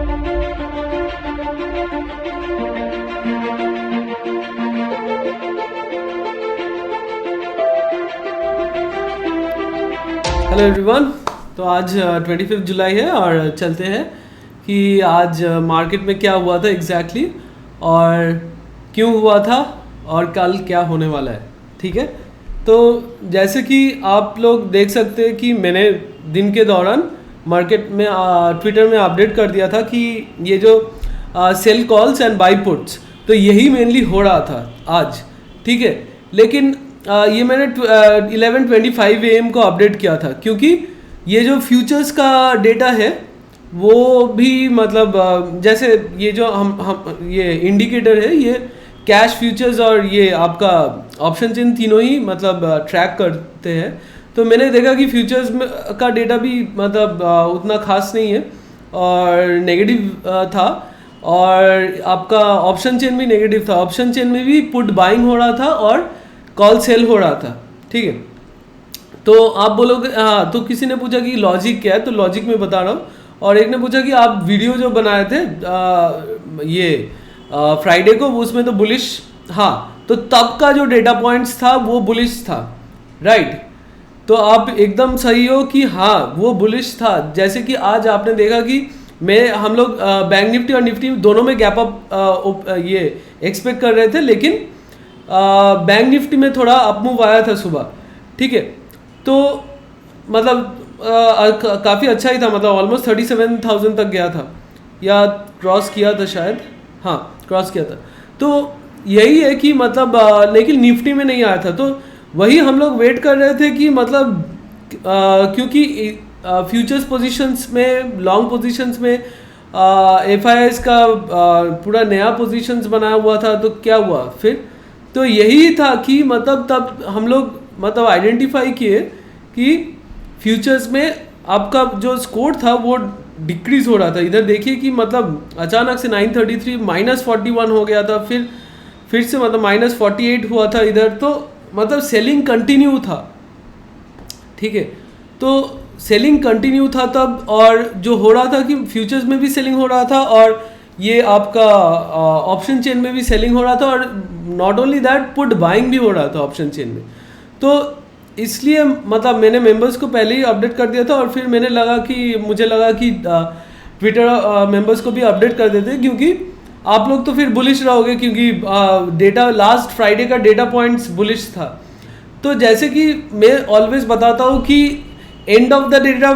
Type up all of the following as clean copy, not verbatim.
Hello everyone. तो आज 25 जुलाई है और चलते हैं कि आज मार्केट में क्या हुआ था एग्जैक्टली और क्यों हुआ था और कल क्या होने वाला है। ठीक है, तो जैसे कि आप लोग देख सकते हैं कि मैंने दिन के दौरान मार्केट में ट्विटर में अपडेट कर दिया था कि ये जो sell calls and buy puts, तो यही मेनली हो रहा था आज। ठीक है, लेकिन ये मैंने 11:25 AM को अपडेट किया था क्योंकि ये जो फ्यूचर्स का डेटा है वो भी मतलब जैसे ये जो हम ये इंडिकेटर है, ये कैश फ्यूचर्स और ये आपका ऑप्शन चिन्ह तीनों ही मतलब ट्रैक करते हैं। तो मैंने देखा कि फ्यूचर्स का डेटा भी मतलब उतना खास नहीं है और नेगेटिव था, और आपका ऑप्शन चेन भी नेगेटिव था। ऑप्शन चेन में भी पुट बाइंग हो रहा था और कॉल सेल हो रहा था। ठीक है, तो आप बोलोगे हाँ, तो किसी ने पूछा कि लॉजिक क्या है, तो लॉजिक में बता रहा हूँ। और एक ने पूछा कि आप वीडियो जो बनाए थे ये फ्राइडे को, उसमें तो बुलिश, हाँ, तो तब का जो डेटा पॉइंट्स था वो बुलिश था, राइट। तो आप एकदम सही हो कि हाँ वो बुलिश था। जैसे कि आज आपने देखा कि हम लोग बैंक निफ्टी और निफ्टी दोनों में गैप अप ये एक्सपेक्ट कर रहे थे, लेकिन बैंक निफ्टी में थोड़ा अप मूव आया था सुबह। ठीक है, तो मतलब काफ़ी अच्छा ही था, मतलब ऑलमोस्ट 37,000 तक गया था या क्रॉस किया था शायद, हाँ क्रॉस किया था। तो यही है कि मतलब लेकिन निफ्टी में नहीं आया था। तो वही हम लोग वेट कर रहे थे कि मतलब क्योंकि फ्यूचर्स पोजीशंस में, लॉन्ग पोजीशंस में FIIs का पूरा नया पोजीशंस बनाया हुआ था। तो क्या हुआ फिर, तो यही था कि मतलब तब हम लोग मतलब आइडेंटिफाई किए कि फ्यूचर्स में आपका जो स्कोर था वो डिक्रीज हो रहा था। इधर देखिए कि मतलब अचानक से 933 -41 हो गया था, फिर से मतलब -48 हुआ था इधर। तो मतलब सेलिंग कंटिन्यू था। ठीक है, तो सेलिंग कंटिन्यू था तब, और जो हो रहा था कि फ्यूचर्स में भी सेलिंग हो रहा था और ये आपका ऑप्शन चेन में भी सेलिंग हो रहा था, और not only that put buying भी हो रहा था ऑप्शन चेन में। तो इसलिए मतलब मैंने मेंबर्स को पहले ही अपडेट कर दिया था, और फिर मुझे लगा कि ट्विटर मेंबर्स को भी अपडेट कर देते, क्योंकि आप लोग तो फिर बुलिश रहोगे क्योंकि डेटा लास्ट फ्राइडे का डेटा पॉइंट्स बुलिश था। तो जैसे कि मैं ऑलवेज बताता हूँ कि एंड ऑफ द डेटा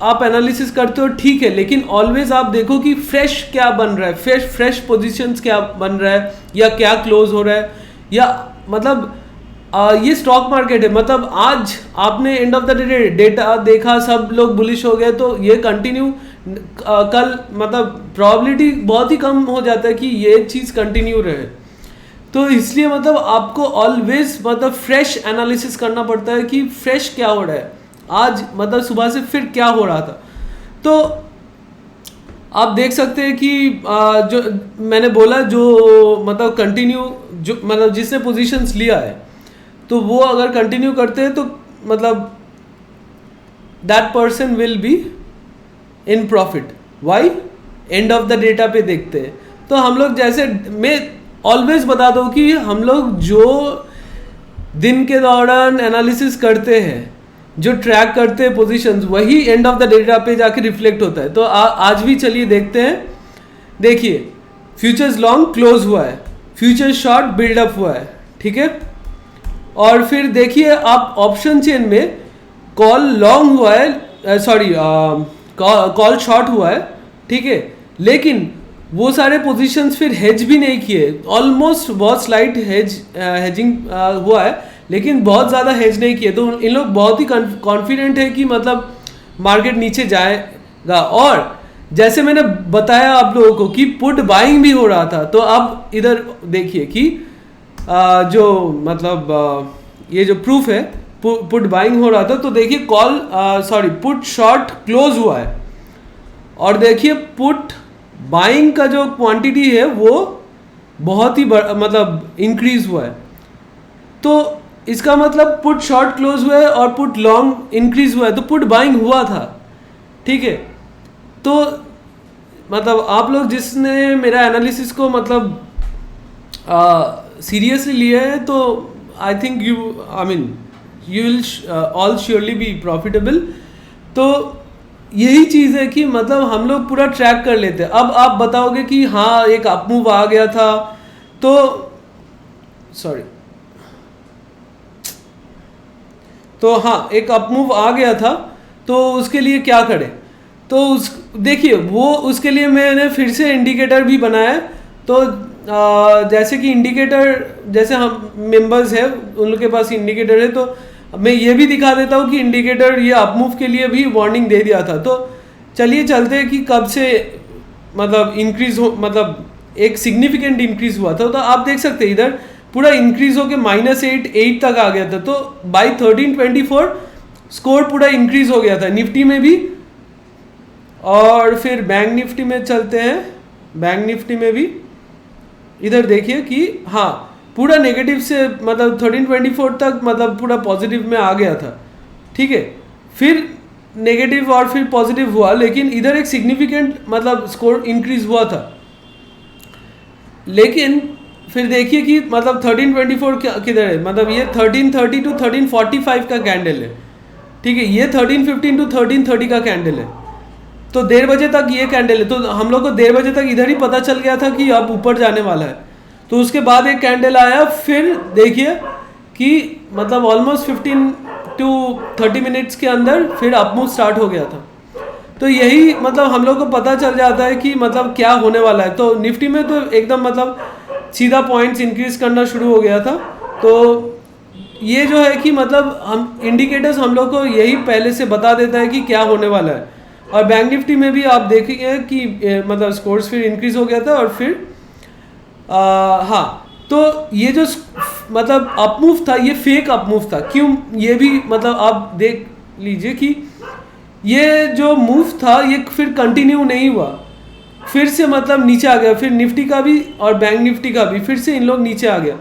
आप एनालिसिस करते हो, ठीक है, लेकिन ऑलवेज आप देखो कि फ्रेश क्या बन रहा है, फ्रेश पोजीशंस क्या बन रहा है या क्या क्लोज हो रहा है, या मतलब ये स्टॉक मार्केट है। मतलब आज आपने and of the day data देखा, सब लोग बुलिश हो गए, तो ये कंटिन्यू कल मतलब प्रोबेबिलिटी बहुत ही कम हो जाता है कि ये चीज़ कंटिन्यू रहे। तो इसलिए मतलब आपको ऑलवेज मतलब फ्रेश एनालिसिस करना पड़ता है कि फ्रेश क्या हो रहा है आज, मतलब सुबह से फिर क्या हो रहा था। तो आप देख सकते हैं कि जो मैंने बोला, जो मतलब कंटिन्यू, जो मतलब जिसने पोजीशंस लिया है, तो वो अगर कंटिन्यू करते हैं तो मतलब that person will be in profit. Why? End of the data पे देखते हैं। तो हम लोग, जैसे मैं ऑलवेज बता दूं कि हम लोग जो दिन के दौरान एनालिसिस करते हैं, जो ट्रैक करते हैं पोजीशंस, वही एंड ऑफ द डेटा पे जाके रिफ्लेक्ट होता है। तो आज भी चलिए देखते हैं। देखिए, फ्यूचर्स लॉन्ग क्लोज हुआ है, फ्यूचर्स शॉर्ट बिल्डअप हुआ है, ठीक है। और फिर देखिए आप ऑप्शन चेन में कॉल लॉन्ग हुआ है, सॉरी कॉल शॉर्ट हुआ है, ठीक है, लेकिन वो सारे पोजीशंस फिर हेज भी नहीं किए। ऑलमोस्ट बहुत स्लाइट हेजिंग हुआ है, लेकिन बहुत ज़्यादा हेज नहीं किए। तो इन लोग बहुत ही कॉन्फिडेंट है कि मतलब मार्केट नीचे जाएगा। और जैसे मैंने बताया आप लोगों को कि पुट बाइंग भी हो रहा था, तो अब इधर देखिए कि जो मतलब ये जो प्रूफ है पुट बाइंग हो रहा था, तो देखिए पुट शॉर्ट क्लोज हुआ है, और देखिए पुट बाइंग का जो क्वांटिटी है वो बहुत ही मतलब इंक्रीज हुआ है। तो इसका मतलब पुट शॉर्ट क्लोज हुआ है और पुट लॉन्ग इंक्रीज हुआ है, तो पुट बाइंग हुआ था, ठीक है। तो मतलब आप लोग जिसने मेरा एनालिसिस को मतलब सीरियसली लिया है, तो I think you will all surely be profitable. तो यही चीज़ है कि मतलब हम लोग पूरा ट्रैक कर लेते हैं। अब आप बताओगे कि हाँ एक अप मूव आ गया था, तो सॉरी, तो हाँ एक अप मूव आ गया था, तो उसके लिए क्या करें? तो उस देखिए वो उसके लिए मैंने फिर से इंडिकेटर भी बनाया है। तो जैसे कि इंडिकेटर, जैसे हम मेंबर्स हैं उन लोग के पास इंडिकेटर है, तो मैं ये भी दिखा देता हूँ कि इंडिकेटर ये अपमूव के लिए भी वार्निंग दे दिया था। तो चलिए चलते हैं कि कब से मतलब इंक्रीज हो, मतलब एक सिग्निफिकेंट इंक्रीज हुआ था। तो आप देख सकते हैं इधर पूरा इंक्रीज होकर -8 तक आ गया था। तो बाई 1324 स्कोर पूरा इंक्रीज हो गया था निफ्टी में भी। और फिर बैंक निफ्टी में चलते हैं। बैंक निफ्टी में भी इधर देखिए कि हाँ पूरा नेगेटिव से मतलब 1324 तक मतलब पूरा पॉजिटिव में आ गया था, ठीक है। फिर नेगेटिव और फिर पॉजिटिव हुआ, लेकिन इधर एक सिग्निफिकेंट मतलब स्कोर इंक्रीज हुआ था। लेकिन फिर देखिए कि मतलब 1324 किधर है, मतलब ये 1330 टू 1345 का कैंडल है, ठीक है। ये 1315 टू 1330 का कैंडल है। तो 1:30 बजे तक ये कैंडल है। तो हम लोग को 1:30 बजे तक इधर ही पता चल गया था कि अब ऊपर जाने वाला है। तो उसके बाद एक कैंडल आया, फिर देखिए कि मतलब ऑलमोस्ट 15 टू 30 मिनट्स के अंदर फिर अपमूव स्टार्ट हो गया था। तो यही मतलब हम लोग को पता चल जाता है कि मतलब क्या होने वाला है। तो निफ्टी में तो एकदम मतलब सीधा पॉइंट्स इंक्रीज करना शुरू हो गया था। तो ये जो है कि मतलब हम इंडिकेटर्स हम लोग को यही पहले से बता देता है कि क्या होने वाला है। और बैंक निफ्टी में भी आप देखेंगे कि मतलब स्कोर्स फिर इंक्रीज हो गया था। और फिर हाँ, तो ये जो मतलब अपमूव था ये फेक अपमूव था। क्यों? ये भी मतलब आप देख लीजिए कि ये जो मूव था ये फिर कंटिन्यू नहीं हुआ, फिर से मतलब नीचे आ गया। फिर निफ्टी का भी और बैंक निफ्टी का भी फिर से इन लोग नीचे आ गया।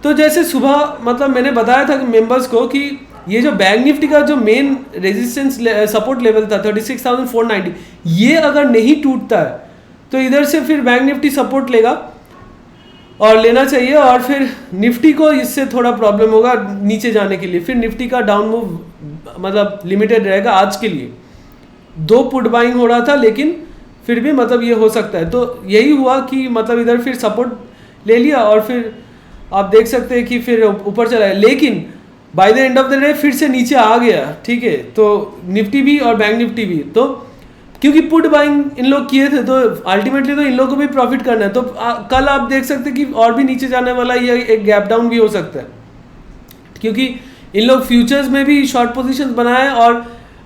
तो जैसे सुबह मतलब मैंने बताया था मेंबर्स को कि ये जो बैंक निफ्टी का जो मेन रेजिस्टेंस सपोर्ट लेवल था 36,490, ये अगर नहीं टूटता है तो इधर से फिर बैंक निफ्टी सपोर्ट लेगा और लेना चाहिए। और फिर निफ्टी को इससे थोड़ा प्रॉब्लम होगा नीचे जाने के लिए। फिर निफ्टी का डाउन मूव मतलब लिमिटेड रहेगा आज के लिए। 2 पुट बाइंग हो रहा था, लेकिन फिर भी मतलब ये हो सकता है। तो यही हुआ कि मतलब इधर फिर सपोर्ट ले लिया और फिर आप देख सकते हैं कि फिर ऊपर चला है। लेकिन by the end of the day फिर से नीचे आ गया, ठीक है। तो निफ्टी भी और बैंक निफ्टी भी, तो क्योंकि पुट बाइंग इन लोग किए थे, तो अल्टीमेटली तो इन लोगों को भी प्रॉफिट करना है। तो कल आप देख सकते हैं कि और भी नीचे जाने वाला ये एक गैप डाउन भी हो सकता है, क्योंकि इन लोग फ्यूचर्स में भी शॉर्ट पोजीशंस बनाए और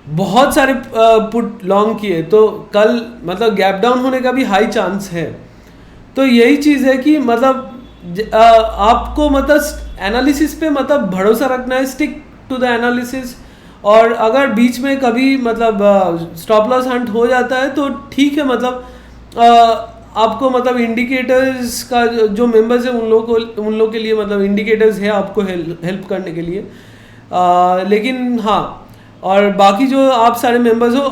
बहुत सारे पुट लॉन्ग किए। तो कल मतलब गैप डाउन होने का भी हाई चांस है। तो यही चीज़ है कि मतलब आपको मतलब एनालिसिस पे मतलब भरोसा रखना है, स्टिक टू द एनालिसिस। और अगर बीच में कभी मतलब स्टॉप लॉस हंट हो जाता है तो ठीक है, मतलब आपको मतलब इंडिकेटर्स का जो मेंबर्स हैं उन लोग के लिए मतलब इंडिकेटर्स है आपको हेल्प करने के लिए। लेकिन हाँ, और बाकी जो आप सारे मेंबर्स हो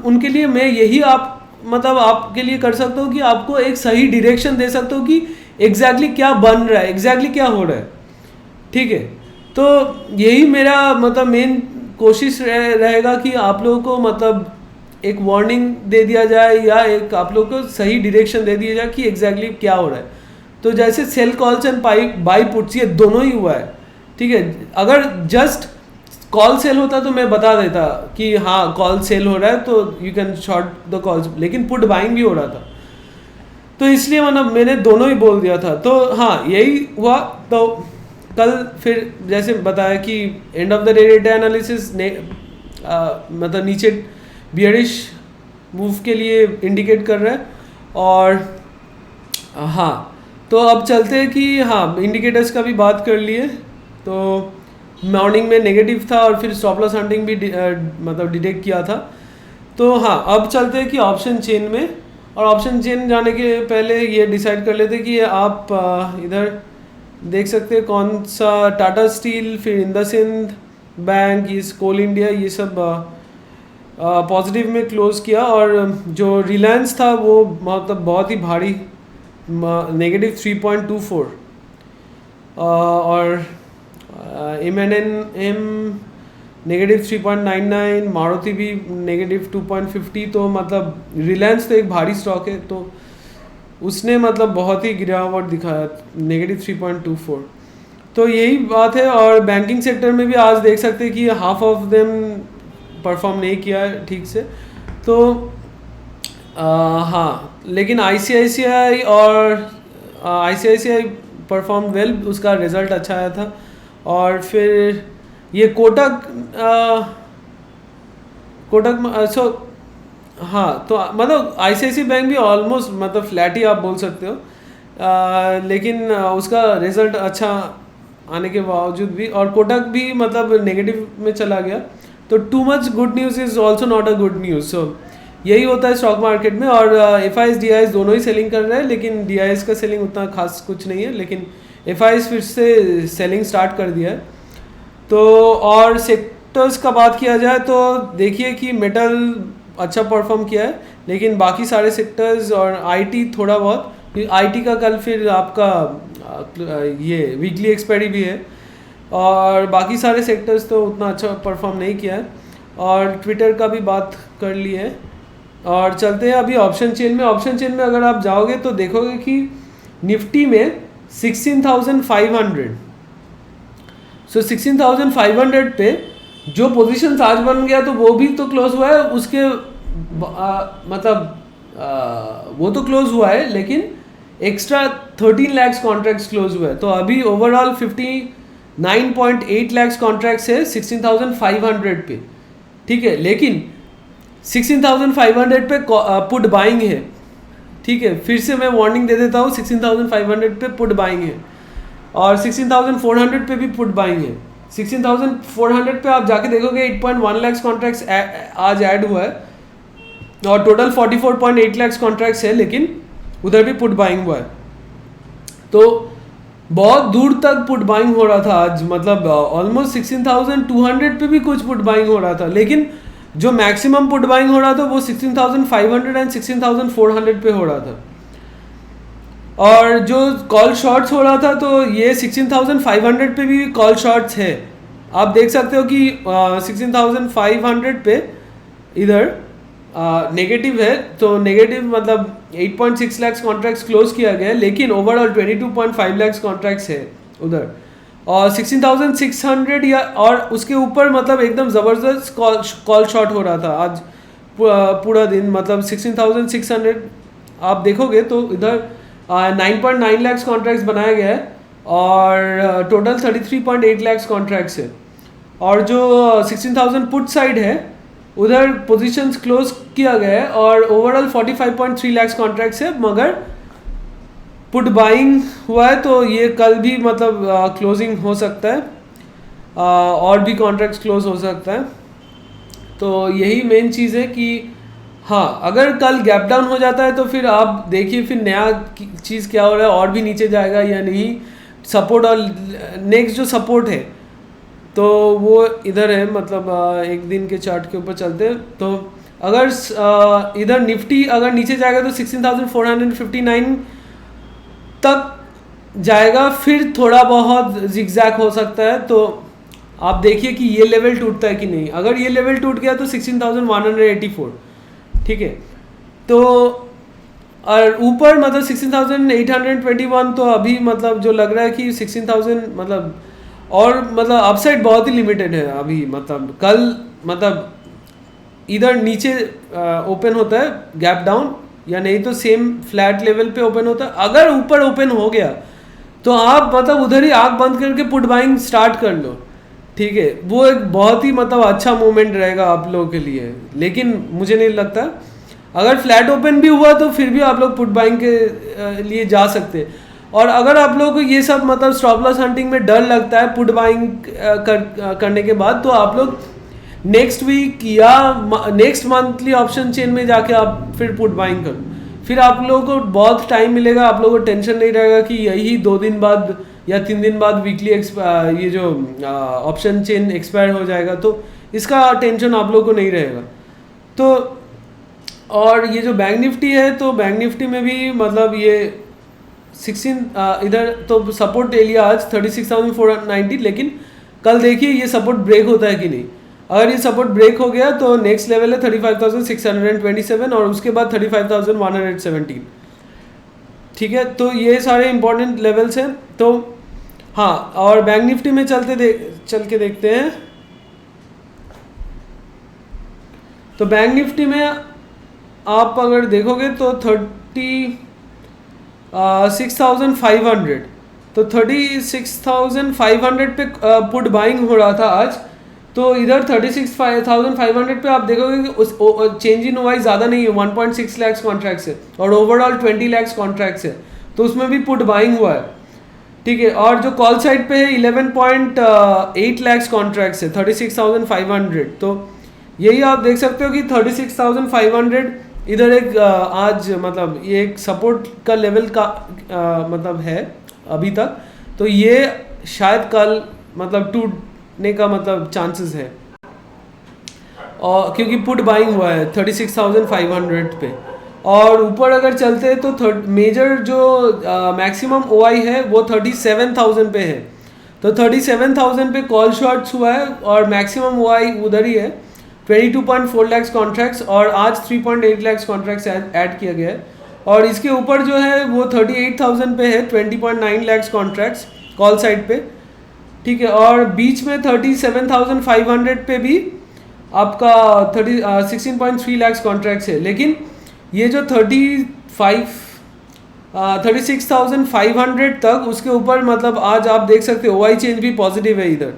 उनके लिए मैं यही आप मतलब आपके लिए कर सकता हूँ कि आपको एक सही डायरेक्शन दे सकता हूँ कि एग्जैक्टली क्या बन रहा है, एग्जैक्टली क्या हो रहा है, ठीक है। तो यही मेरा मतलब मेन कोशिश रहेगा कि आप लोगों को मतलब एक वार्निंग दे दिया जाए या एक आप लोगों को सही डायरेक्शन दे दिया जाए कि एग्जैक्टली क्या हो रहा है। तो जैसे sell calls and buy puts ये दोनों ही हुआ है, ठीक है। अगर जस्ट कॉल सेल होता तो मैं बता देता कि हाँ कॉल सेल हो रहा है तो you can short the calls, लेकिन पुट बाइंग भी हो रहा था, तो इसलिए मतलब मैंने दोनों ही बोल दिया था। तो हाँ यही हुआ। तो कल फिर जैसे बताया कि and of the day data analysis मतलब नीचे बियरिश मूव के लिए इंडिकेट कर रहा है। और हाँ, तो अब चलते हैं कि हाँ इंडिकेटर्स का भी बात कर लिए। तो मॉर्निंग में नेगेटिव था और फिर स्टॉप लॉस हंटिंग भी मतलब डिटेक्ट किया था। तो हाँ, अब चलते हैं कि ऑप्शन चेन में। और ऑप्शन चेन जाने के पहले ये डिसाइड कर लेते कि आप इधर देख सकते हैं कौन सा टाटा स्टील, फिर इंडसइंड बैंक, ये कोल इंडिया, ये सब पॉजिटिव में क्लोज किया, और जो रिलायंस था वो मतलब बहुत ही भारी नेगेटिव 3.24, और M&M नेगेटिव 3.99, मारुति भी नेगेटिव 2.50। तो मतलब रिलायंस तो एक भारी स्टॉक है, तो उसने मतलब बहुत ही गिरावट दिखाया, नेगेटिव 3.24। तो यही बात है। और बैंकिंग सेक्टर में भी आज देख सकते हैं कि हाफ ऑफ देम परफॉर्म नहीं किया है ठीक से। तो हाँ, लेकिन ICICI परफॉर्म वेल, उसका रिजल्ट अच्छा आया था। और फिर ये कोटक हाँ, तो मतलब ICICI बैंक भी ऑलमोस्ट मतलब फ्लैट ही आप बोल सकते हो, लेकिन उसका रिजल्ट अच्छा आने के बावजूद भी, और कोटक भी मतलब नेगेटिव में चला गया। तो too much good news is also not a good news. So यही होता है स्टॉक मार्केट में। और FIs DIs दोनों ही सेलिंग कर रहे हैं, लेकिन DIs का सेलिंग उतना खास कुछ नहीं है, लेकिन FIs फिर से सेलिंग स्टार्ट कर दिया है। तो और सेक्टर्स का बात किया जाए तो देखिए कि मेटल अच्छा परफॉर्म किया है, लेकिन बाकी सारे सेक्टर्स और IT थोड़ा बहुत, IT का कल फिर आपका ये वीकली एक्सपायरी भी है, और बाकी सारे सेक्टर्स तो उतना अच्छा परफॉर्म नहीं किया है। और ट्विटर का भी बात कर ली है। और चलते हैं अभी ऑप्शन चेन में। ऑप्शन चेन में अगर आप जाओगे तो देखोगे कि निफ्टी में 16,500, सो 16,500 पे जो पोजीशंस आज बन गया तो वो भी तो क्लोज हुआ है, उसके वो तो क्लोज हुआ है, लेकिन एक्स्ट्रा 13 लाख कॉन्ट्रैक्ट्स क्लोज हुए हैं। तो अभी ओवरऑल 59.8 लाख कॉन्ट्रैक्ट्स है 16,500 पे, ठीक है। लेकिन 16,500 पे पुट बाइंग है, ठीक है। फिर से मैं वार्निंग दे देता हूँ, 16,500 पे पुट बाइंग है, और 16,400 पे भी पुट बाइंग है। 16,400 पे आप जाके देखोगे 8.1 लाख कॉन्ट्रैक्ट्स आज ऐड हुआ है, और टोटल 44.8 लाख कॉन्ट्रैक्ट्स है, लेकिन उधर भी पुट बाइंग हुआ है। तो बहुत दूर तक पुट बाइंग हो रहा था आज, मतलब ऑलमोस्ट 16,200 पे भी कुछ पुट बाइंग हो रहा था, लेकिन जो मैक्सिमम पुट बाइंग हो रहा था वो 16,500 एंड 16,400 पे हो रहा था। और जो कॉल शॉर्ट्स हो रहा था तो ये 16,500 पे भी कॉल शॉर्ट्स है। आप देख सकते हो कि 16,500 पे इधर नेगेटिव है, तो नेगेटिव मतलब 8.6 लाख कॉन्ट्रैक्ट्स क्लोज किया गया है, लेकिन ओवरऑल 22.5 लाख कॉन्ट्रैक्ट्स है उधर। और 16,600 या और उसके ऊपर मतलब एकदम ज़बरदस्त कॉल शॉट हो रहा था आज पूरा दिन। मतलब 16,600 आप देखोगे तो इधर 9.9 लाख कॉन्ट्रैक्ट्स बनाया गया है, और टोटल 33.8 लाख कॉन्ट्रैक्ट्स है। और जो 16,000 पुट साइड है उधर पोजीशंस क्लोज किया गया है, और ओवरऑल 45.3 लाख कॉन्ट्रैक्ट्स है, मगर पुट बाइंग हुआ है। तो ये कल भी मतलब क्लोजिंग हो सकता है, और भी कॉन्ट्रैक्ट्स क्लोज हो सकता है। तो यही मेन चीज़ है कि हाँ, अगर कल गैप डाउन हो जाता है तो फिर आप देखिए फिर नया चीज़ क्या हो रहा है, और भी नीचे जाएगा या नहीं। सपोर्ट और नेक्स्ट जो सपोर्ट है तो वो इधर है, मतलब एक दिन के चार्ट के ऊपर चलते हैं। तो अगर इधर निफ्टी अगर नीचे जाएगा तो 16,459 तक जाएगा, फिर थोड़ा बहुत जिगजैग हो सकता है। तो आप देखिए कि ये लेवल टूटता है कि नहीं। अगर ये लेवल टूट गया तो 16,184, ठीक है। तो और ऊपर मतलब 16,821, तो अभी मतलब जो लग रहा है कि 16,000 मतलब, और मतलब अपसाइड बहुत ही लिमिटेड है अभी। मतलब कल मतलब इधर नीचे ओपन होता है गैप डाउन, या नहीं तो सेम फ्लैट लेवल पे ओपन होता है। अगर ऊपर ओपन हो गया तो आप मतलब उधर ही आंख बंद करके पुट बाइंग स्टार्ट कर लो, ठीक है। वो एक बहुत ही मतलब अच्छा मोमेंट रहेगा आप लोगों के लिए। लेकिन मुझे नहीं लगता, अगर फ्लैट ओपन भी हुआ तो फिर भी आप लोग पुट बाइंग के लिए जा सकते हैं। और अगर आप लोगों को ये सब मतलब स्टॉप लॉस हंटिंग में डर लगता है पुट बाइंग करने के बाद, तो आप लोग नेक्स्ट वीक या नेक्स्ट मंथली ऑप्शन चेन में जाके आप फिर पुट बाइंग करो। फिर आप लोगों को बहुत टाइम मिलेगा, आप लोगों को टेंशन नहीं रहेगा कि यही 2 दिन बाद या 3 दिन बाद वीकली ये जो ऑप्शन चेन एक्सपायर हो जाएगा, तो इसका टेंशन आप लोगों को नहीं रहेगा। तो और ये जो बैंक निफ्टी है, तो बैंक निफ्टी में भी मतलब ये 16 इधर तो सपोर्ट एरिया आज 36,490, लेकिन कल देखिए ये सपोर्ट ब्रेक होता है कि नहीं। अगर ये सपोर्ट ब्रेक हो गया तो नेक्स्ट लेवल है 35,627 और उसके बाद 35,117। ठीक है, तो ये सारे इंपॉर्टेंट लेवल्स हैं। तो हाँ, और बैंक निफ्टी में चल के देखते हैं। तो बैंक निफ्टी में आप अगर देखोगे तो 36,500, तो 36,500 पे पुट बाइंग हो रहा था आज। तो इधर 36,500 पे आप देखोगे कि उस चेंज इन ओआई ज़्यादा नहीं है, 1.6 लाख कॉन्ट्रैक्ट्स है और ओवरऑल 20 लाख कॉन्ट्रैक्ट्स है, तो उसमें भी पुट बाइंग हुआ है। ठीक है, और जो कॉल साइड पे है 11.8 लाख कॉन्ट्रैक्ट्स है 36,500। तो यही आप देख सकते हो कि 36,500 इधर एक आज मतलब ये एक सपोर्ट का लेवल का मतलब है अभी तक। तो ये शायद कल मतलब टूटने का मतलब चांसेस है, और क्योंकि पुट बाइंग हुआ है 36,500 पे। और ऊपर अगर चलते हैं तो मेजर जो मैक्सिमम ओआई है वो 37,000 पे है। तो 37,000 पे कॉल शॉट्स हुआ है और मैक्सिमम ओआई उधर ही है 22.4 लाख कॉन्ट्रैक्ट्स, और आज 3.8 लाख कॉन्ट्रैक्ट्स ऐड किया गया है। और इसके ऊपर जो है वो 38,000 पे है 20.9 लाख कॉन्ट्रैक्ट्स कॉल साइड पे। ठीक है, और बीच में 37,500 पे भी आपका 16.3 लाख कॉन्ट्रैक्ट्स है। लेकिन ये जो 36,500 तक उसके ऊपर मतलब आज आप देख सकते हो ओआई चेंज भी पॉजिटिव है इधर।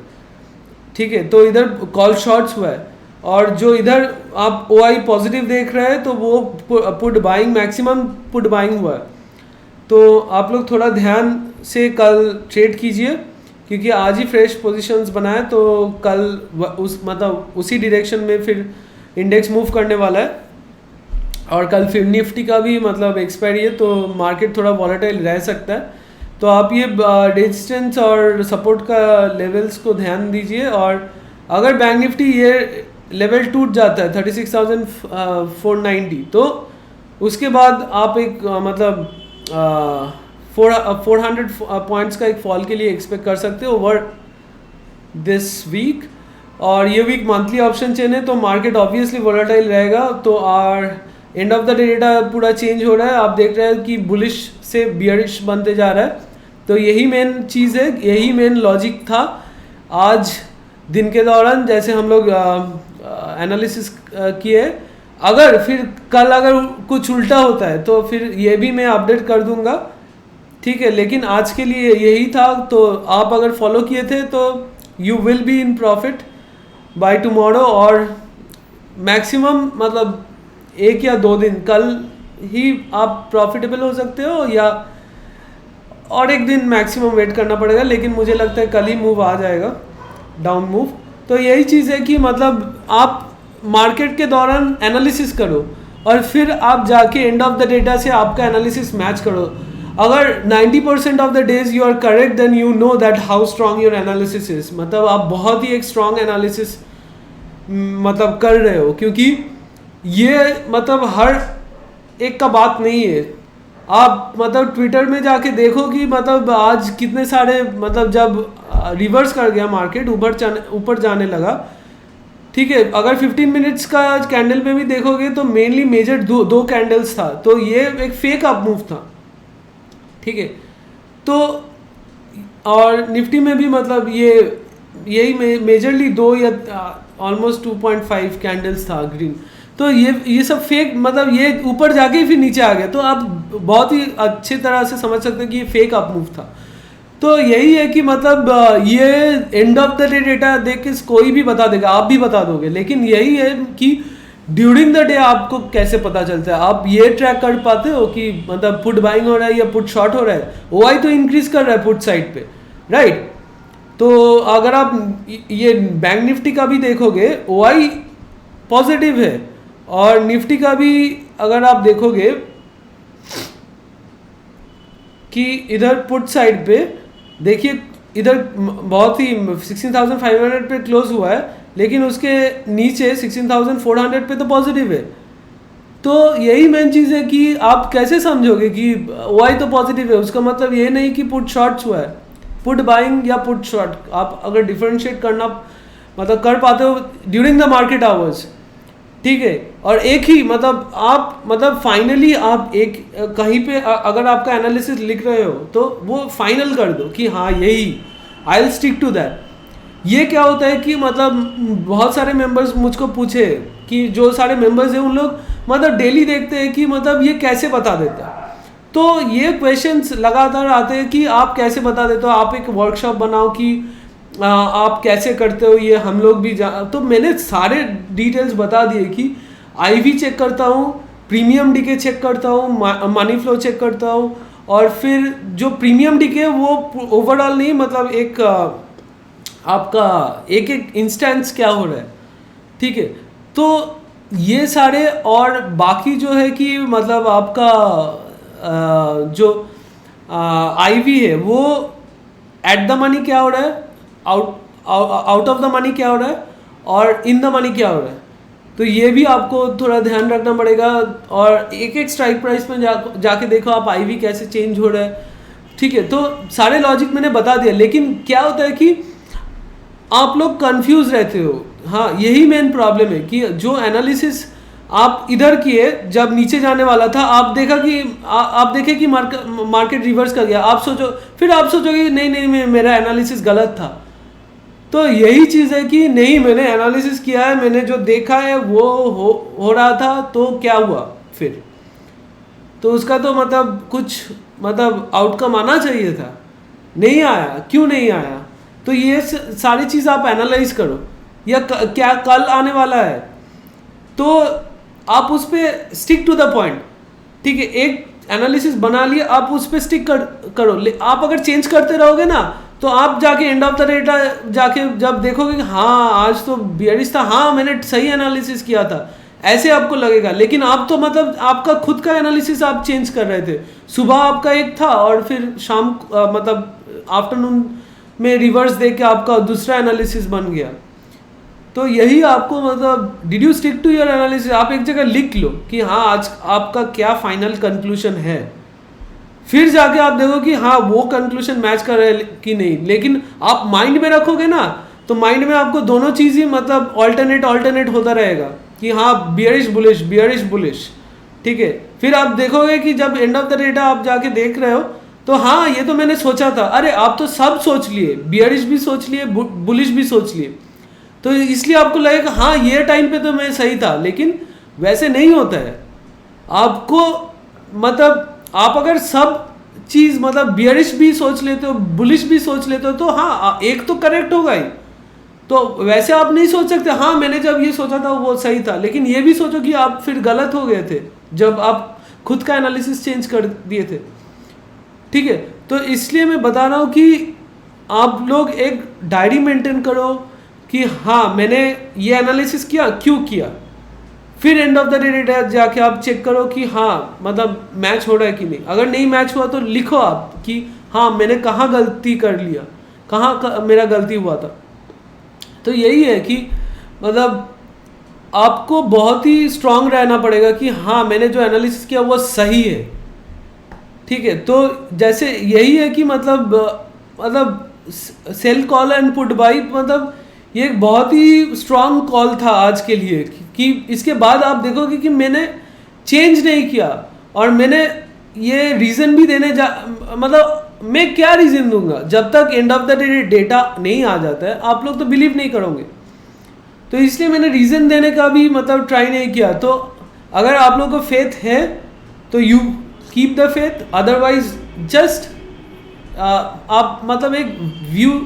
ठीक है, तो इधर कॉल शॉर्ट्स हुआ है, और जो इधर आप ओआई पॉजिटिव देख रहे हैं तो वो put buying maximum put buying हुआ है। तो आप लोग थोड़ा ध्यान से कल ट्रेड कीजिए, क्योंकि आज ही फ्रेश पोजीशंस बनाए तो कल मतलब उसी डायरेक्शन में फिर इंडेक्स मूव करने वाला है। और कल फिर निफ्टी का भी मतलब एक्सपायरी है, तो मार्केट थोड़ा वॉलेटाइल रह सकता है। तो आप ये रेजिस्टेंस और सपोर्ट का लेवल्स को ध्यान दीजिए, और अगर बैंक निफ्टी ये लेवल टूट जाता है 36,490, तो उसके बाद आप एक मतलब 400 पॉइंट्स का एक फॉल के लिए एक्सपेक्ट कर सकते हो ओवर दिस वीक। और ये वीक मंथली ऑप्शन चेन है, तो मार्केट ऑब्वियसली वोलेटाइल रहेगा। तो और and of the day data पूरा चेंज हो रहा है, आप देख रहे हैं कि बुलिश से बियरिश बनते जा रहा है। तो यही मेन चीज़ है, यही मेन लॉजिक था आज दिन के दौरान, जैसे हम लोग एनालिसिस किए। अगर फिर कल अगर कुछ उल्टा होता है तो फिर ये भी मैं अपडेट कर दूंगा। ठीक है, लेकिन आज के लिए यही था। तो आप अगर फॉलो किए थे तो you will be in profit by tomorrow, और मैक्सिमम मतलब 1 या 2 दिन कल ही आप प्रॉफिटेबल हो सकते हो, या और एक दिन मैक्सिमम वेट करना पड़ेगा। लेकिन मुझे लगता है कल ही मूव आ जाएगा, डाउन मूव। तो यही चीज़ है कि मतलब आप मार्केट के दौरान एनालिसिस करो और फिर आप जाके एंड ऑफ द डेटा से आपका एनालिसिस मैच करो। अगर 90% of the days you are correct, then you know that how strong your analysis is. मतलब आप बहुत ही एक स्ट्रॉन्ग एनालिसिस मतलब कर रहे हो, क्योंकि ये मतलब हर एक का बात नहीं है। आप मतलब ट्विटर में जाके देखो कि मतलब आज कितने सारे मतलब जब रिवर्स कर गया मार्केट, ऊपर जाने लगा। ठीक है, अगर 15 मिनट्स का कैंडल में भी देखोगे तो मेनली मेजर दो कैंडल्स था, तो ये एक फेक अप मूव था। ठीक है, तो और निफ्टी में भी मतलब यही मेजरली 2 या ऑलमोस्ट 2.5 कैंडल्स था ग्रीन। तो ये सब फेक, मतलब ये ऊपर जाके फिर नीचे आ गया। तो आप बहुत ही अच्छी तरह से समझ सकते हैं कि ये फेक अप मूव था। तो यही है कि मतलब ये and of the day data देख के कोई भी बता देगा, आप भी बता दोगे, लेकिन यही है कि ड्यूरिंग द डे आपको कैसे पता चलता है। आप ये ट्रैक कर पाते हो कि मतलब पुट बाइंग हो रहा है या पुट शॉर्ट हो रहा है। ओआई तो इंक्रीज कर रहा है पुट साइड पे, राइट। तो अगर आप ये बैंक निफ्टी का भी देखोगे ओआई पॉजिटिव है, और निफ्टी का भी अगर आप देखोगे कि इधर पुट साइड पे देखिए, इधर बहुत ही 16,500 पे क्लोज हुआ है, लेकिन उसके नीचे 16,400 पे तो पॉजिटिव है। तो यही मेन चीज़ है कि आप कैसे समझोगे कि वाई तो पॉजिटिव है, उसका मतलब ये नहीं कि पुट शॉर्ट्स हुआ है, पुट बाइंग या पुट शॉर्ट आप अगर डिफरेंशिएट करना मतलब कर पाते हो ड्यूरिंग द मार्केट आवर्स, ठीक है। और एक ही मतलब आप मतलब फाइनली आप एक कहीं पे अगर आपका एनालिसिस लिख रहे हो तो वो फाइनल कर दो कि हाँ यही, I will stick to that. ये क्या होता है कि मतलब बहुत सारे मेंबर्स मुझको पूछे कि जो सारे मेंबर्स हैं उन लोग मतलब डेली देखते हैं कि मतलब ये कैसे बता देता है। तो ये क्वेश्चंस लगातार आते हैं कि आप कैसे बता देते हो, आप एक वर्कशॉप बनाओ कि आप कैसे करते हो, ये हम लोग भी तो मैंने सारे डिटेल्स बता दिए कि आईवी चेक करता हूँ, प्रीमियम डीके चेक करता हूँ, मनी फ्लो चेक करता हूँ, और फिर जो प्रीमियम डीके वो ओवरऑल नहीं मतलब एक आपका एक एक इंस्टेंस क्या हो रहा है, ठीक है। तो ये सारे और बाकी जो है कि मतलब आपका जो आईवी है वो एट द मनी क्या हो रहा है, आउट ऑफ द मनी क्या हो रहा है, और इन द मनी क्या हो रहा है। तो ये भी आपको थोड़ा ध्यान रखना पड़ेगा। और एक एक स्ट्राइक प्राइस में जाके देखो आप आईवी कैसे चेंज हो रहा है, ठीक है। तो सारे लॉजिक मैंने बता दिया, लेकिन क्या होता है कि आप लोग कंफ्यूज रहते हो। हाँ, यही मेन प्रॉब्लम है कि जो एनालिसिस आप इधर किए जब नीचे जाने वाला था, आप देखा कि आप देखे कि मार्केट रिवर्स कर गया, आप सोचोगे नहीं नहीं मेरा एनालिसिस गलत था। तो यही चीज़ है कि नहीं, मैंने एनालिसिस किया है, मैंने जो देखा है वो हो रहा था, तो क्या हुआ फिर, तो उसका तो मतलब कुछ मतलब आउटकम आना चाहिए था, नहीं आया, क्यों नहीं आया। तो ये सारी चीज़ आप एनालाइज करो, या क्या कल आने वाला है तो आप उस पर स्टिक टू द पॉइंट, ठीक है। एक एनालिसिस बना लिया, आप उस पर स्टिक करो। आप अगर चेंज करते रहोगे ना तो आप जाके एंड ऑफ द डेटा जाके जब देखोगे कि हाँ आज तो बियरिश था, हाँ मैंने सही एनालिसिस किया था, ऐसे आपको लगेगा। लेकिन आप तो मतलब आपका खुद का एनालिसिस आप चेंज कर रहे थे, सुबह आपका एक था और फिर शाम मतलब आफ्टरनून में रिवर्स देके आपका दूसरा एनालिसिस बन गया। तो यही आपको मतलब did you stick to your analysis, आप एक जगह लिख लो कि हाँ आज आपका क्या फाइनल कंक्लूजन है, फिर जाके आप देखो कि हाँ वो कंक्लूजन मैच कर रहे हैं कि नहीं। लेकिन आप माइंड में रखोगे ना तो माइंड में आपको दोनों चीज़ ही मतलब ऑल्टरनेट होता रहेगा कि हाँ बियरिश बुलिश, ठीक है। फिर आप देखोगे कि जब एंड ऑफ द डेटा आप जाके देख रहे हो तो हाँ ये तो मैंने सोचा था, अरे आप तो सब सोच लिए, बियरिश भी सोच लिए, बुलिश भी सोच लिए, तो इसलिए आपको लगेगा हाँ ये टाइम पे तो मैं सही था। लेकिन वैसे नहीं होता है। आपको मतलब आप अगर सब चीज़ मतलब बियरिश भी सोच लेते हो, बुलिश भी सोच लेते हो, तो हाँ एक तो करेक्ट होगा ही। तो वैसे आप नहीं सोच सकते हाँ मैंने जब ये सोचा था वो सही था, लेकिन ये भी सोचो कि आप फिर गलत हो गए थे जब आप खुद का एनालिसिस चेंज कर दिए थे, ठीक है। तो इसलिए मैं बता रहा हूँ कि आप लोग एक डायरी मेंटेन करो कि हाँ मैंने ये एनालिसिस किया, क्यों किया, फिर एंड ऑफ द डे जाके आप चेक करो कि हाँ मतलब मैच हो रहा है कि नहीं। अगर नहीं मैच हुआ तो लिखो आप कि हाँ मैंने कहाँ गलती कर लिया, कहाँ मेरा गलती हुआ था। तो यही है कि मतलब आपको बहुत ही स्ट्रांग रहना पड़ेगा कि हाँ मैंने जो एनालिसिस किया वो सही है, ठीक है। तो जैसे यही है कि मतलब sell call and put buy, मतलब ये एक बहुत ही स्ट्रांग कॉल था आज के लिए कि इसके बाद आप देखोगे कि मैंने चेंज नहीं किया। और मैंने ये रीज़न भी मतलब मैं क्या रीज़न दूंगा जब तक and of the day data नहीं आ जाता है, आप लोग तो बिलीव नहीं करोगे। तो इसलिए मैंने रीज़न देने का भी मतलब ट्राई नहीं किया। तो अगर आप लोगों को फेथ है तो you keep the faith, otherwise just आप मतलब एक व्यू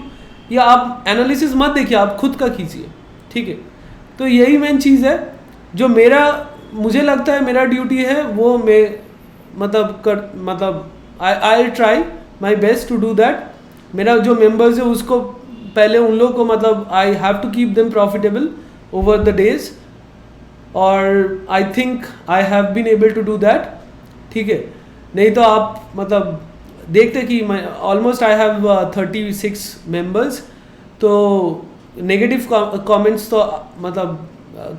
या आप एनालिसिस मत देखिए, आप खुद का कीजिए, ठीक है। तो यही मेन चीज़ है जो मुझे लगता है मेरा ड्यूटी है, वो मैं मतलब I try my best to do that. मेरा जो मेंबर्स है उसको पहले उन लोगों को मतलब I have to keep them profitable over the days, और I think I have been able to do that, ठीक है। नहीं तो आप मतलब देखते कि मैं ऑलमोस्ट आई हैव 36 मेंबर्स, तो नेगेटिव कमेंट्स तो मतलब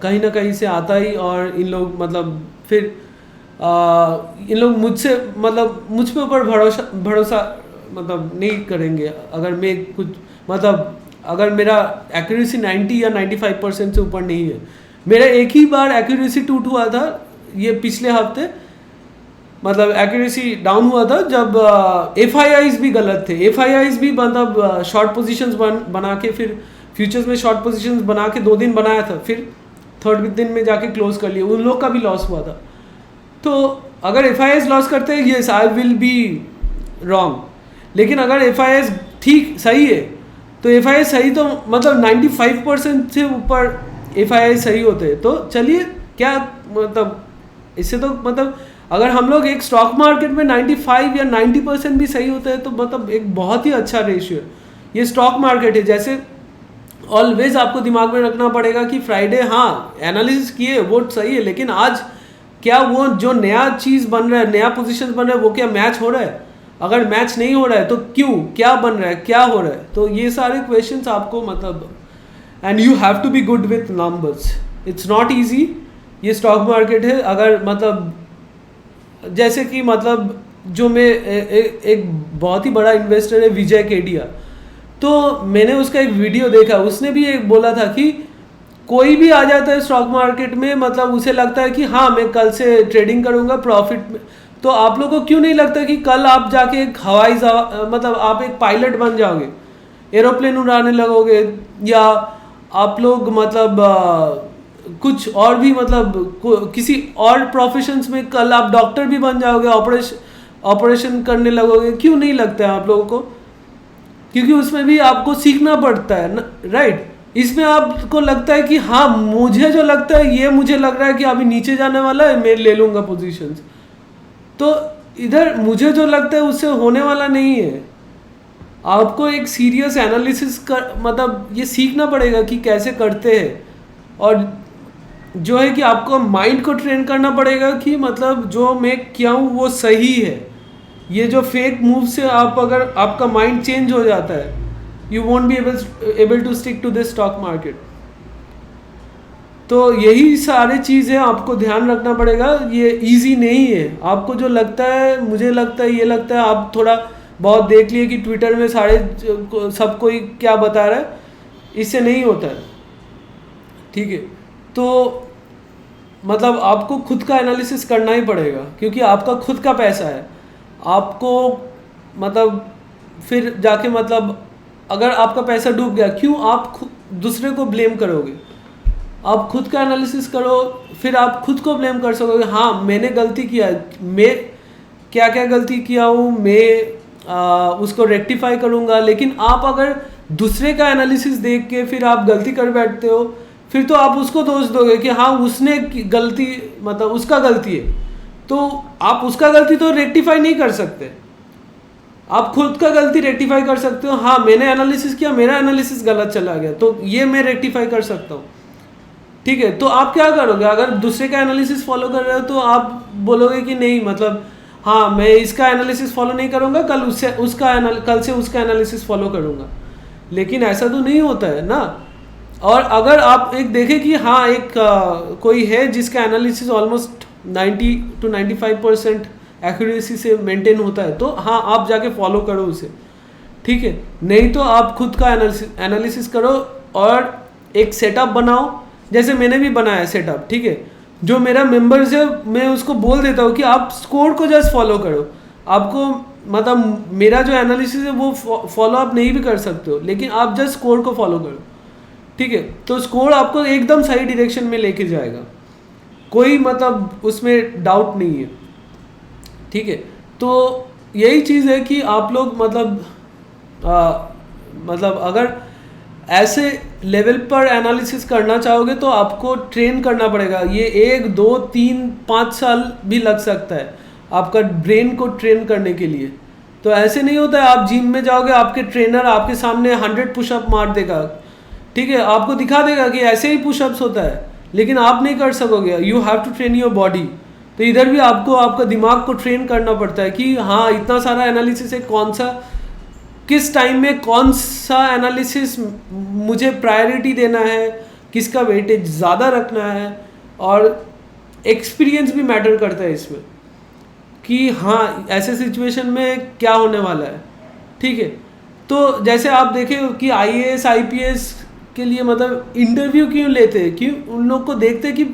कहीं ना कहीं से आता ही, और इन लोग मतलब फिर इन लोग मुझसे मतलब मुझ पे ऊपर भरोसा मतलब नहीं करेंगे अगर मैं कुछ मतलब अगर मेरा एक्यूरेसी 90 या 95% से ऊपर नहीं है। मेरा एक ही बार एक्यूरेसी टूट हुआ था ये पिछले हफ्ते, मतलब एक्यूरेसी डाउन हुआ था जब एफआईआईज भी गलत थे। एफआईआईज भी मतलब शॉर्ट पोजीशंस बना के फिर फ्यूचर्स में शॉर्ट पोजीशंस बना के 2 दिन बनाया था, फिर थर्ड दिन में जाके क्लोज कर लिया, उन लोग का भी लॉस हुआ था। तो अगर एफआईआईज लॉस करते हैं yes I will be wrong, लेकिन अगर एफआईआईज ठीक सही है तो एफआईआई सही तो मतलब 95% से ऊपर एफआईआई सही होते हैं। तो चलिए क्या मतलब इससे तो मतलब अगर हम लोग एक स्टॉक मार्केट में 95 या 90% भी सही होते हैं तो मतलब एक बहुत ही अच्छा रेशियो है। ये स्टॉक मार्केट है, जैसे ऑलवेज आपको दिमाग में रखना पड़ेगा कि फ्राइडे हाँ एनालिसिस किए वो सही है, लेकिन आज क्या वो जो नया चीज़ बन रहा है, नया पोजीशन बन रहा है, वो क्या मैच हो रहा है? अगर मैच नहीं हो रहा है तो क्यों, क्या बन रहा है, क्या हो रहा है? तो ये सारे क्वेश्चंस आपको मतलब and you have to be good with numbers, it's not easy. ये स्टॉक मार्केट है। अगर मतलब जैसे कि मतलब जो मैं एक बहुत ही बड़ा इन्वेस्टर है विजय केडिया, तो मैंने उसका एक वीडियो देखा, उसने भी एक बोला था कि कोई भी आ जाता है स्टॉक मार्केट में मतलब उसे लगता है कि हाँ मैं कल से ट्रेडिंग करूँगा प्रॉफिट में। तो आप लोगों को क्यों नहीं लगता कि कल आप जाके एक हवाई मतलब आप एक पायलट बन जाओगे, एरोप्लेन उड़ाने लगोगे, या आप लोग मतलब कुछ और भी मतलब किसी और प्रोफेशंस में कल आप डॉक्टर भी बन जाओगे, ऑपरेशन करने लगोगे? क्यों नहीं लगता है आप लोगों को? क्योंकि उसमें भी आपको सीखना पड़ता है ना, राइट? इसमें आपको लगता है कि हाँ मुझे जो लगता है ये मुझे लग रहा है कि अभी नीचे जाने वाला है, मैं ले लूँगा पोजीशंस। तो इधर मुझे जो लगता है उससे होने वाला नहीं है। आपको एक सीरियस एनालिसिस कर मतलब ये सीखना पड़ेगा कि कैसे करते हैं, और जो है कि आपको माइंड को ट्रेन करना पड़ेगा कि मतलब जो मैं क्या हूँ वो सही है। ये जो फेक मूव से आप अगर आपका माइंड चेंज हो जाता है, you won't be able to stick to this stock market. तो यही सारे चीज़ें आपको ध्यान रखना पड़ेगा। ये इजी नहीं है। आपको जो लगता है, मुझे लगता है, ये लगता है, आप थोड़ा बहुत देख लिए कि ट्विटर में सारे सब कोई क्या बता रहा है, इससे नहीं होता है, ठीक है? तो मतलब आपको खुद का एनालिसिस करना ही पड़ेगा, क्योंकि आपका खुद का पैसा है। आपको मतलब फिर जाके मतलब अगर आपका पैसा डूब गया, क्यों आप दूसरे को ब्लेम करोगे? आप खुद का एनालिसिस करो, फिर आप खुद को ब्लेम कर सकोगे। हाँ मैंने गलती किया, मैं क्या क्या गलती किया हूँ, मैं उसको रेक्टिफाई करूँगा। लेकिन आप अगर दूसरे का एनालिसिस देख के फिर आप गलती कर बैठते हो, फिर तो आप उसको दोष दोगे कि हाँ उसने गलती मतलब उसका गलती है, तो आप उसका गलती तो रेक्टिफाई नहीं कर सकते। आप खुद का गलती रेक्टिफाई कर सकते हो। हाँ मैंने एनालिसिस किया, मेरा एनालिसिस गलत चला गया, तो ये मैं रेक्टिफाई कर सकता हूँ, ठीक है? तो आप क्या करोगे? अगर दूसरे का एनालिसिस फॉलो कर रहे हो तो आप बोलोगे कि नहीं मतलब हाँ मैं इसका एनालिसिस फॉलो नहीं करूँगा, कल से उसका एनालिसिस फॉलो करूँगा। लेकिन ऐसा तो नहीं होता है ना। और अगर आप एक देखें कि हाँ एक कोई है जिसका एनालिसिस ऑलमोस्ट 90 to 95% एक्यूरेसी से मेंटेन होता है, तो हाँ आप जाके फॉलो करो उसे, ठीक है? नहीं तो आप खुद का एनालिसिस करो और एक सेटअप बनाओ, जैसे मैंने भी बनाया सेटअप, ठीक है? जो मेरा मेंबर्स है मैं उसको बोल देता हूँ कि आप स्कोर को जस्ट फॉलो करो। आपको मतलब मेरा जो एनालिसिस है वो फॉलो आप नहीं भी कर सकते हो, लेकिन आप जस्ट स्कोर को फॉलो करो, ठीक है? तो स्कोर आपको एकदम सही डायरेक्शन में लेके जाएगा, कोई मतलब उसमें डाउट नहीं है, ठीक है? तो यही चीज़ है कि आप लोग मतलब अगर ऐसे लेवल पर एनालिसिस करना चाहोगे तो आपको ट्रेन करना पड़ेगा। ये 1 2 3 5 साल भी लग सकता है आपका ब्रेन को ट्रेन करने के लिए। तो ऐसे नहीं होता है आप जिम में जाओगे, आपके ट्रेनर आपके सामने 100 पुशअप मार देगा, ठीक है? आपको दिखा देगा कि ऐसे ही पुशअप्स होता है, लेकिन आप नहीं कर सकोगे। You have to train your body. तो इधर भी आपको आपका दिमाग को ट्रेन करना पड़ता है कि हाँ इतना सारा एनालिसिस है, कौन सा किस टाइम में कौन सा एनालिसिस मुझे प्रायोरिटी देना है, किसका वेटेज ज़्यादा रखना है, और एक्सपीरियंस भी मैटर करता है इसमें कि हाँ ऐसे सिचुएशन में क्या होने वाला है। ठीक है, तो जैसे आप देखें कि आईएएस आईपीएस के लिए मतलब इंटरव्यू क्यों लेते हैं, क्यों उन लोग को देखते हैं कि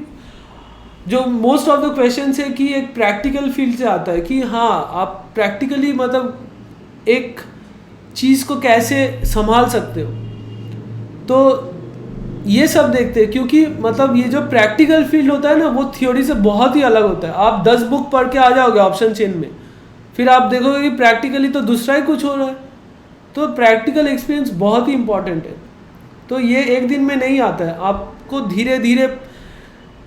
जो मोस्ट ऑफ द क्वेश्चन है कि एक प्रैक्टिकल फील्ड से आता है कि हाँ आप प्रैक्टिकली मतलब एक चीज़ को कैसे संभाल सकते हो, तो ये सब देखते हैं। क्योंकि मतलब ये जो प्रैक्टिकल फील्ड होता है ना वो थ्योरी से बहुत ही अलग होता है। आप 10 बुक पढ़ के आ जाओगे ऑप्शन चेन में, फिर आप देखोगे कि प्रैक्टिकली तो दूसरा ही कुछ हो रहा है। तो प्रैक्टिकल एक्सपीरियंस बहुत ही इंपॉर्टेंट है। तो ये एक दिन में नहीं आता है, आपको धीरे धीरे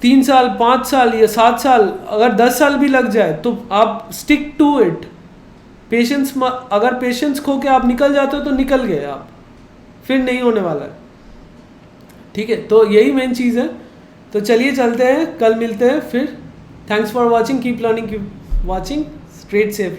3 साल 5 साल या 7 साल अगर 10 साल भी लग जाए तो आप स्टिक टू इट। पेशेंस, अगर पेशेंस खो के आप निकल जाते हो तो निकल गए आप, फिर नहीं होने वाला है। ठीक है, तो यही मेन चीज़ है। तो चलिए चलते हैं, कल मिलते हैं फिर। Thanks for watching, keep learning, keep watching, straight safe.